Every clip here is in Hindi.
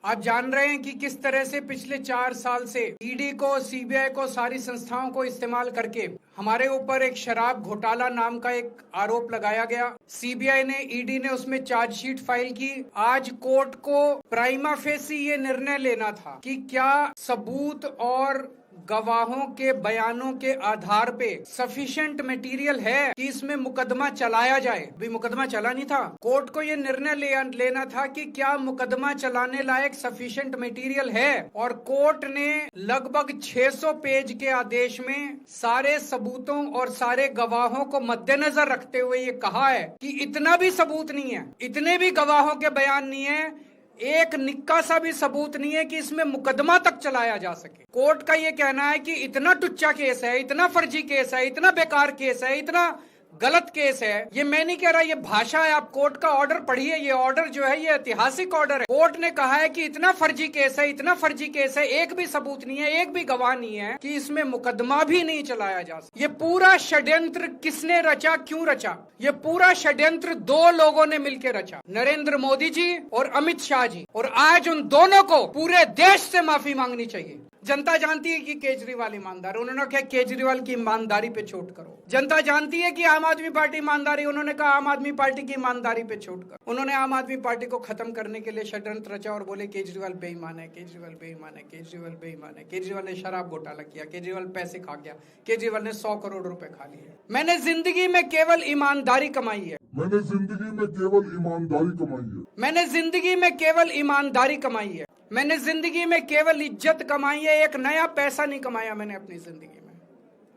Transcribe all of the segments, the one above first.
आप जान रहे हैं कि किस तरह से पिछले 4 साल से ईडी को, सीबीआई को, सारी संस्थाओं को इस्तेमाल करके हमारे ऊपर एक शराब घोटाला नाम का एक आरोप लगाया गया। सीबीआई ने, ईडी ने उसमें चार्जशीट फाइल की। आज कोर्ट को प्राइमा फेसी ये निर्णय लेना था कि क्या सबूत और गवाहों के बयानों के आधार पे सफिशिएंट मटेरियल है कि इसमें मुकदमा चलाया जाए। भी मुकदमा चला नहीं था। कोर्ट को ये निर्णय लेना था कि क्या मुकदमा चलाने लायक सफिशिएंट मटेरियल है, और कोर्ट ने लगभग 600 पेज के आदेश में सारे सबूतों और सारे गवाहों को मद्देनजर रखते हुए ये कहा है कि इतना भी सबूत नहीं है, इतने भी गवाहों के बयान नहीं है, एक निक्का सा भी सबूत नहीं है कि इसमें मुकदमा तक चलाया जा सके। कोर्ट का ये कहना है कि इतना टुच्चा केस है, इतना फर्जी केस है, इतना बेकार केस है, इतना गलत केस है। ये मैं नहीं कह रहा, ये भाषा है। आप कोर्ट का ऑर्डर पढ़िए। ये ऑर्डर जो है ये ऐतिहासिक ऑर्डर है। कोर्ट ने कहा है कि इतना फर्जी केस है, इतना फर्जी केस है, एक भी सबूत नहीं है, एक भी गवाह नहीं है कि इसमें मुकदमा भी नहीं चलाया जा सकता। ये पूरा षड्यंत्र किसने रचा, क्यों रचा? ये पूरा षड्यंत्र 2 लोगों ने मिलकर रचा, नरेंद्र मोदी जी और अमित शाह जी। और आज उन दोनों को पूरे देश से माफी मांगनी चाहिए। जनता जानती है कि केजरीवाल ईमानदार, उन्होंने कहा केजरीवाल की ईमानदारी पे छोट करो। जनता जानती है कि आम आदमी पार्टी ईमानदारी, उन्होंने कहा आम आदमी पार्टी की ईमानदारी पे छोट करो। उन्होंने आम आदमी पार्टी को खत्म करने के लिए षड्यंत्र रचा और बोले केजरीवाल बेईमान है, केजरीवाल बेईमान है, केजरीवाल बेईमान है, केजरीवाल ने शराब घोटाला किया, केजरीवाल पैसे खा गया, केजरीवाल ने 100 करोड़ रुपए खा लिए। मैंने जिंदगी में केवल ईमानदारी कमाई है, मैंने जिंदगी में केवल ईमानदारी कमाई है, मैंने जिंदगी में केवल ईमानदारी कमाई है, मैंने जिंदगी में केवल इज्जत कमाई है। एक नया पैसा नहीं कमाया मैंने अपनी जिंदगी में।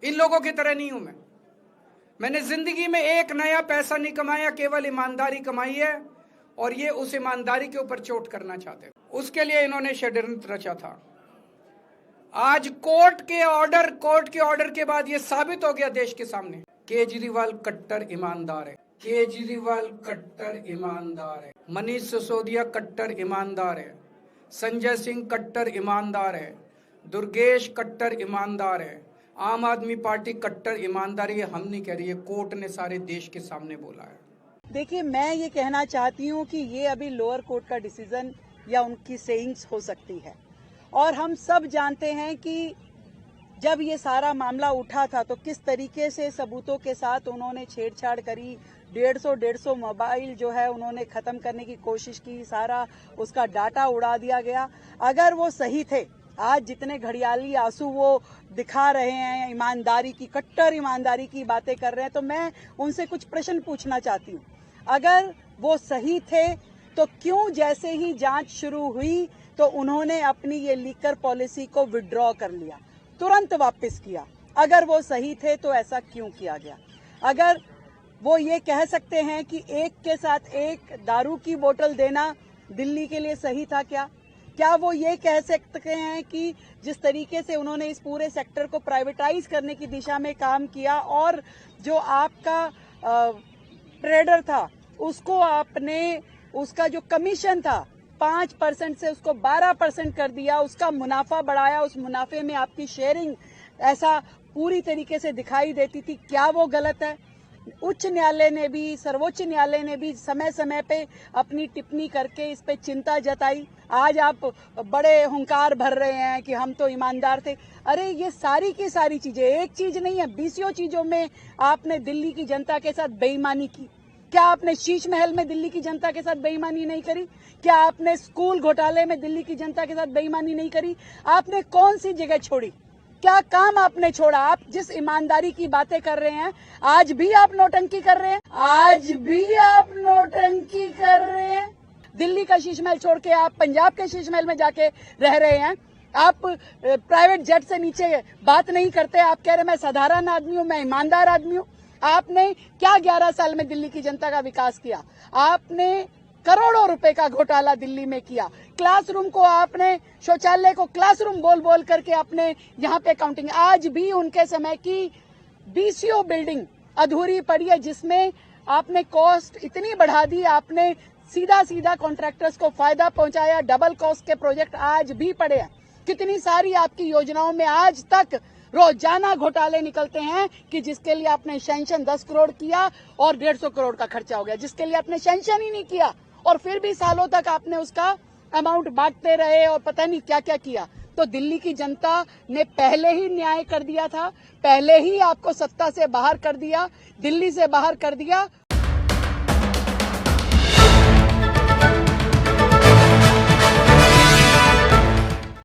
इन लोगों की तरह नहीं हूं मैं। मैंने जिंदगी में एक नया पैसा नहीं कमाया, केवल ईमानदारी कमाई है। और ये उस ईमानदारी के ऊपर चोट करना चाहते थे, उसके लिए इन्होंने षड्यंत्र रचा था। आज कोर्ट के ऑर्डर के बाद ये साबित हो गया देश के सामने, केजरीवाल कट्टर ईमानदार है, केजरीवाल कट्टर ईमानदार है, मनीष सिसोदिया कट्टर ईमानदार है, संजय सिंह कट्टर ईमानदार है, दुर्गेश कट्टर ईमानदार है, आम आदमी पार्टी कट्टर ईमानदारी है। हम नहीं कह रही है, कोर्ट ने सारे देश के सामने बोला है। देखिए, मैं ये कहना चाहती हूँ कि ये अभी लोअर कोर्ट का डिसीजन या उनकी सेइंग्स हो सकती है, और हम सब जानते हैं कि जब ये सारा मामला उठा था तो किस तरीके से सबूतों के साथ उन्होंने छेड़छाड़ करी। 150 मोबाइल जो है उन्होंने खत्म करने की कोशिश की, सारा उसका डाटा उड़ा दिया गया। अगर वो सही थे, आज जितने घड़ियाली आंसू वो दिखा रहे हैं, ईमानदारी की, कट्टर ईमानदारी की बातें कर रहे हैं, तो मैं उनसे कुछ प्रश्न पूछना चाहती हूँ। अगर वो सही थे तो क्यों जैसे ही जांच शुरू हुई तो उन्होंने अपनी ये लीकर पॉलिसी को विड्रॉ कर लिया, तुरंत वापस किया? अगर वो सही थे तो ऐसा क्यों किया गया? अगर वो ये कह सकते हैं कि एक के साथ एक दारू की बोतल देना दिल्ली के लिए सही था क्या वो ये कह सकते हैं कि जिस तरीके से उन्होंने इस पूरे सेक्टर को प्राइवेटाइज करने की दिशा में काम किया और जो आपका ट्रेडर था उसको आपने, उसका जो कमीशन था 5% से उसको 12% कर दिया, उसका मुनाफा बढ़ाया, उस मुनाफे में आपकी शेयरिंग ऐसा पूरी तरीके से दिखाई देती थी, क्या वो गलत है? उच्च न्यायालय ने भी, सर्वोच्च न्यायालय ने भी समय समय पे अपनी टिप्पणी करके इस पे चिंता जताई। आज आप बड़े हुंकार भर रहे हैं कि हम तो ईमानदार थे। अरे ये सारी की सारी चीजें, एक चीज नहीं है, 20 चीजों में आपने दिल्ली की जनता के साथ बेईमानी की। क्या आपने शीश महल में दिल्ली की जनता के साथ बेईमानी नहीं करी? क्या आपने स्कूल घोटाले में दिल्ली की जनता के साथ बेईमानी नहीं करी? आपने कौन सी जगह छोड़ी? क्या काम आपने छोड़ा? आप जिस ईमानदारी की बातें कर रहे हैं, आज भी आप नौटंकी कर रहे हैं, आज भी आप नौटंकी कर रहे हैं। दिल्ली का शीश महल छोड़ के आप पंजाब के शीश महल में जाके रह रहे हैं। आप प्राइवेट जेट से नीचे बात नहीं करते। आप कह रहे मैं साधारण आदमी हूँ, मैं ईमानदार आदमी हूँ। आपने क्या 11 साल में दिल्ली की जनता का विकास किया? आपने करोड़ों रुपए का घोटाला दिल्ली में किया। क्लासरूम को आपने, शौचालय को क्लासरूम बोल बोल करके आपने यहाँ पे काउंटिंग। आज भी उनके समय की बीसीओ बिल्डिंग अधूरी पड़ी है, जिसमें आपने कॉस्ट इतनी बढ़ा दी, आपने सीधा सीधा कॉन्ट्रैक्टर्स को फायदा पहुंचाया। डबल कॉस्ट के प्रोजेक्ट आज भी पड़े हैं। कितनी सारी आपकी योजनाओं में आज तक रोजाना घोटाले निकलते हैं कि जिसके लिए आपने सैंक्शन 10 करोड़ किया और 150 करोड़ का खर्चा हो गया, जिसके लिए आपने सैंक्शन ही नहीं किया और फिर भी सालों तक आपने उसका अमाउंट बांटते रहे और पता नहीं क्या क्या किया। तो दिल्ली की जनता ने पहले ही न्याय कर दिया था, पहले ही आपको सत्ता से बाहर कर दिया, दिल्ली से बाहर कर दिया।